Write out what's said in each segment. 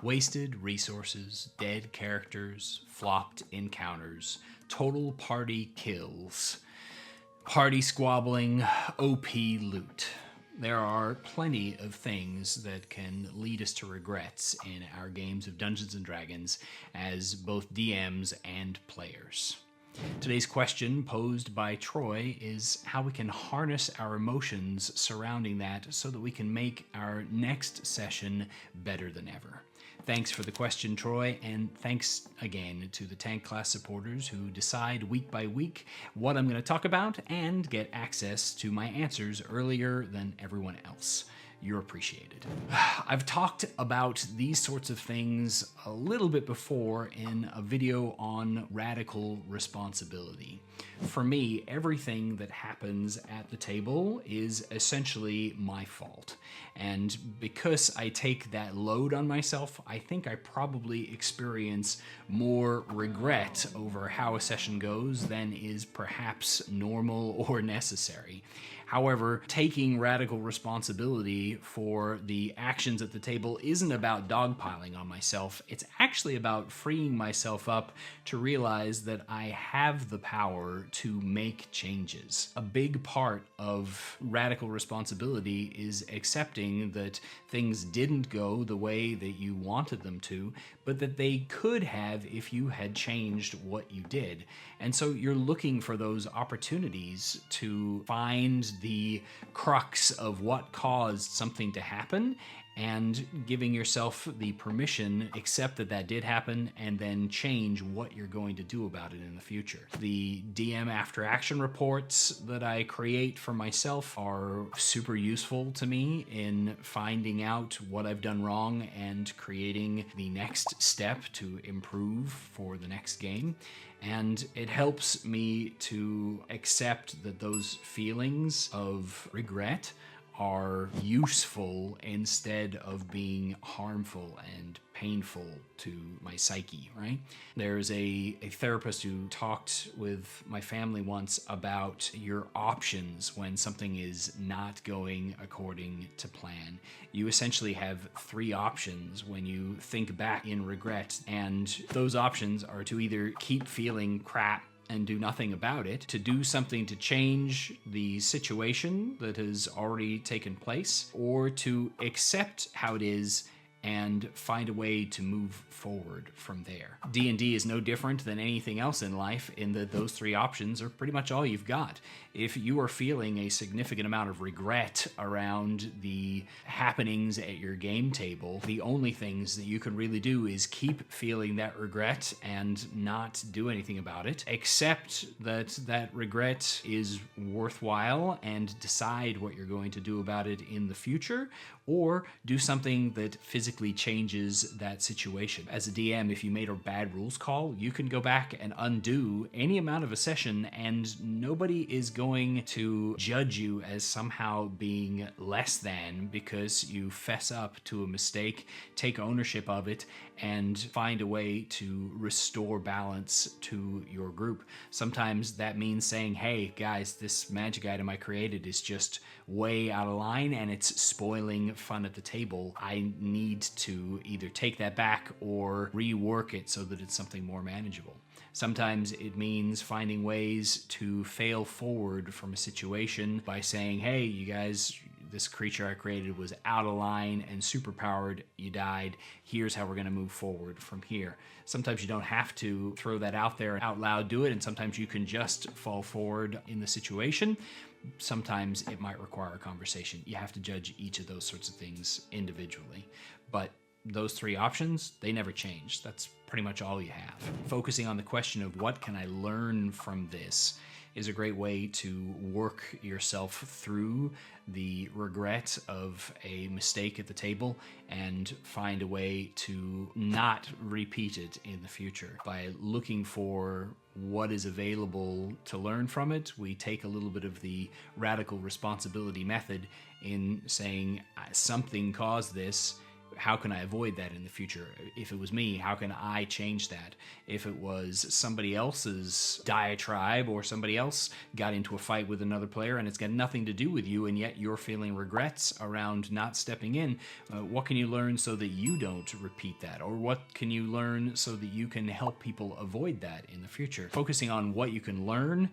Wasted resources, dead characters, flopped encounters, total party kills, party squabbling, OP loot. There are plenty of things that can lead us to regrets in our games of Dungeons & Dragons as both DMs and players. Today's question posed by Troy is how we can harness our emotions surrounding that so that we can make our next session better than ever. Thanks for the question, Troy, and thanks again to the tank class supporters who decide week by week what I'm going to talk about and get access to my answers earlier than everyone else. You're appreciated. I've talked about these sorts of things a little bit before in a video on radical responsibility. For me, everything that happens at the table is essentially my fault. And because I take that load on myself, I think I probably experience more regret over how a session goes than is perhaps normal or necessary. However, taking radical responsibility for the actions at the table isn't about dogpiling on myself. It's actually about freeing myself up to realize that I have the power to make changes. A big part of radical responsibility is accepting that things didn't go the way that you wanted them to, but that they could have if you had changed what you did. And so you're looking for those opportunities to find the crux of what caused something to happen and giving yourself the permission, accept that that did happen, and then change what you're going to do about it in the future. The DM after action reports that I create for myself are super useful to me in finding out what I've done wrong and creating the next step to improve for the next game. And it helps me to accept that those feelings of regret are useful instead of being harmful and painful to my psyche, right? There's a therapist who talked with my family once about your options when something is not going according to plan. You essentially have three options when you think back in regret, and those options are to either keep feeling crap and do nothing about it, to do something to change the situation that has already taken place, or to accept how it is and find a way to move forward from there. D&D is no different than anything else in life in that those three options are pretty much all you've got. If you are feeling a significant amount of regret around the happenings at your game table, the only things that you can really do is keep feeling that regret and not do anything about it. Accept that that regret is worthwhile and decide what you're going to do about it in the future, or do something that physically changes that situation. As a DM, if you made a bad rules call, you can go back and undo any amount of a session, and nobody is going to judge you as somehow being less than because you fess up to a mistake, take ownership of it, and find a way to restore balance to your group. Sometimes that means saying, hey guys, this magic item I created is just way out of line and it's spoiling fun at the table. I need to either take that back or rework it so that it's something more manageable. Sometimes it means finding ways to fail forward from a situation by saying, hey, you guys, this creature I created was out of line and superpowered, you died, here's how we're going to move forward from here. Sometimes you don't have to throw that out there and out loud do it, and sometimes you can just fall forward in the situation. Sometimes it might require a conversation. You have to judge each of those sorts of things individually. But those three options, they never change. That's pretty much all you have. Focusing on the question of what can I learn from this is a great way to work yourself through the regret of a mistake at the table and find a way to not repeat it in the future. By looking for what is available to learn from it, we take a little bit of the radical responsibility method in saying something caused this. how can I avoid that in the future? If it was me, how can I change that? If it was somebody else's diatribe or somebody else got into a fight with another player and it's got nothing to do with you and yet you're feeling regrets around not stepping in, what can you learn so that you don't repeat that? Or what can you learn so that you can help people avoid that in the future? Focusing on what you can learn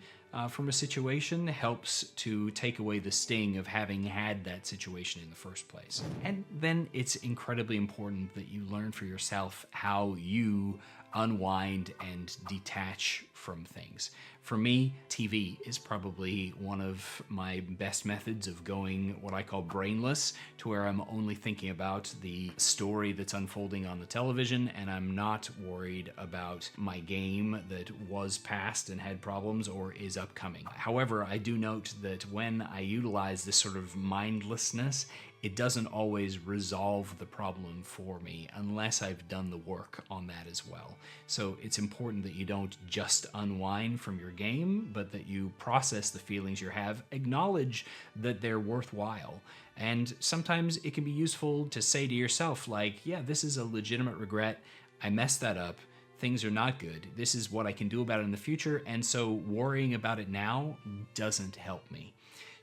from a situation helps to take away the sting of having had that situation in the first place. And then it's incredibly important that you learn for yourself how you unwind and detach from things. For me, TV is probably one of my best methods of going what I call brainless, to where I'm only thinking about the story that's unfolding on the television and I'm not worried about my game that was past and had problems or is upcoming. However, I do note that when I utilize this sort of mindlessness, it doesn't always resolve the problem for me unless I've done the work on that as well. So it's important that you don't just unwind from your game, but that you process the feelings you have, acknowledge that they're worthwhile. And sometimes it can be useful to say to yourself, like, yeah, this is a legitimate regret. I messed that up. Things are not good. This is what I can do about it in the future. And so worrying about it now doesn't help me.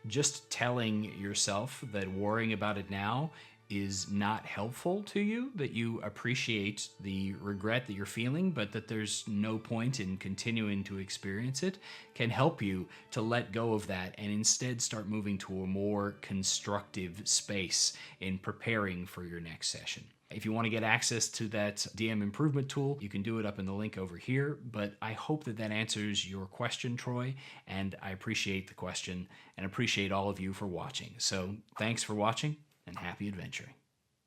Just telling yourself that worrying about it now is not helpful to you, that you appreciate the regret that you're feeling, but that there's no point in continuing to experience it, can help you to let go of that and instead start moving to a more constructive space in preparing for your next session. If you want to get access to that DM improvement tool, you can do it up in the link over here, but I hope that that answers your question, Troy, and I appreciate the question and appreciate all of you for watching. So thanks for watching and happy adventuring.